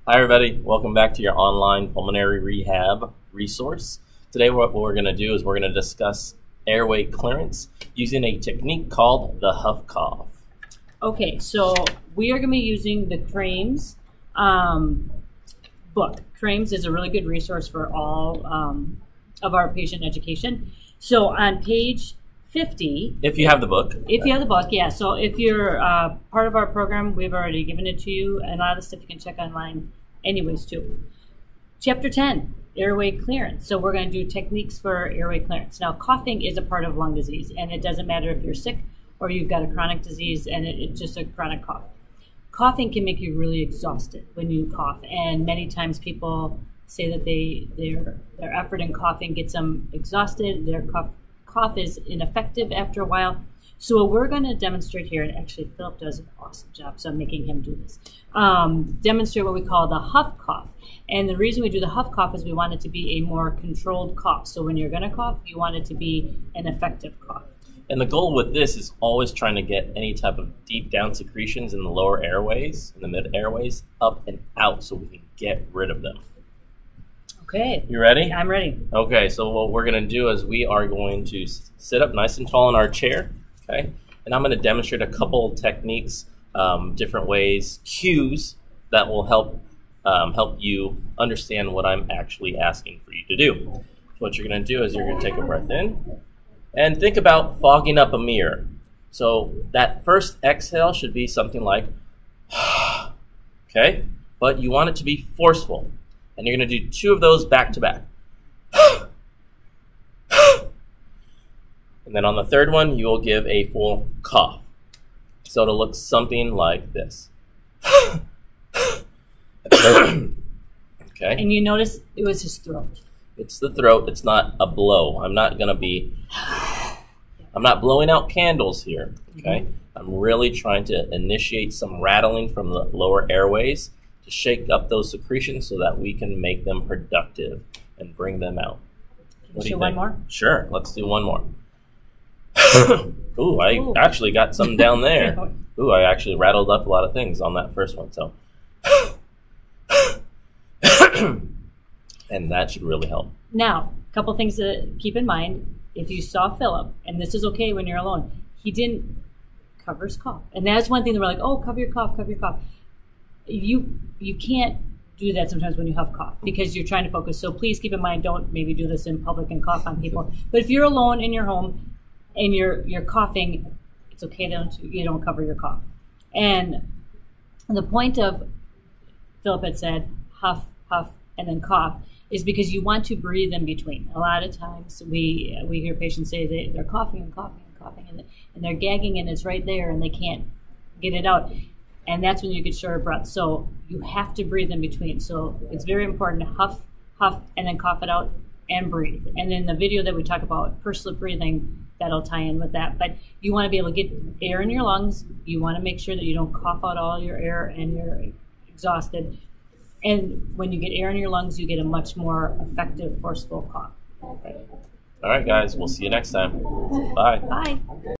Hi everybody, welcome back to your online pulmonary rehab resource. Today what we're going to do is we're going to discuss airway clearance using a technique called the Huff Cough. Okay, so we are going to be using the Crames book. Crames is a really good resource for all of our patient education. So on page 50, if you have the book. If you have the book, yeah. So if you're part of our program, we've already given it to you, and a lot of the stuff you can check online anyways too. Chapter 10, airway clearance. So we're going to do techniques for airway clearance. Now, coughing is a part of lung disease, and it doesn't matter if you're sick or you've got a chronic disease and it's just a chronic cough. Coughing can make you really exhausted when you cough, and many times people say that their effort in coughing gets them exhausted. Their cough is ineffective after a while. So what we're going to demonstrate here, and actually Philip does an awesome job, so I'm making him do this, demonstrate what we call the Huff Cough. And the reason we do the Huff Cough is we want it to be a more controlled cough. So when you're going to cough, you want it to be an effective cough. And the goal with this is always trying to get any type of deep down secretions in the lower airways, in the mid airways, up and out so we can get rid of them. Okay. You ready? I'm ready. Okay, so what we're going to do is we are going to sit up nice and tall in our chair, okay? And I'm going to demonstrate a couple techniques, different ways, cues that will help you understand what I'm actually asking for you to do. So what you're going to do is you're going to take a breath in and think about fogging up a mirror. So that first exhale should be something like, okay? But you want it to be forceful. And you're going to do 2 of those back to back. And then on the third one, you will give a full cough. So it'll look something like this. Okay. And you notice it was his throat. It's the throat. It's not a blow. I'm not blowing out candles here. Okay. I'm really trying to initiate some rattling from the lower airways to shake up those secretions so that we can make them productive and bring them out. What do you think? One more? Sure, let's do one more. Ooh, I actually got some down there. Ooh, I actually rattled up a lot of things on that first one. So, and that should really help. Now, a couple things to keep in mind. If you saw Philip, and this is okay when you're alone, he didn't cover his cough. And that's one thing that we're like, oh, cover your cough, cover your cough. You can't do that sometimes when you have cough because you're trying to focus. So please keep in mind, don't maybe do this in public and cough on people. But if you're alone in your home and you're coughing, it's okay that you don't cover your cough. And the point of, Philip had said, huff, huff, and then cough, is because you want to breathe in between. A lot of times we hear patients say they're coughing and coughing and coughing and they're gagging and it's right there and they can't get it out. And that's when you get short of breath. So you have to breathe in between. So it's very important to huff, huff, and then cough it out and breathe. And in the video that we talk about pursed lip breathing, that'll tie in with that. But you want to be able to get air in your lungs. You want to make sure that you don't cough out all your air and you're exhausted. And when you get air in your lungs, you get a much more effective, forceful cough. All right, guys, we'll see you next time. Bye. Bye.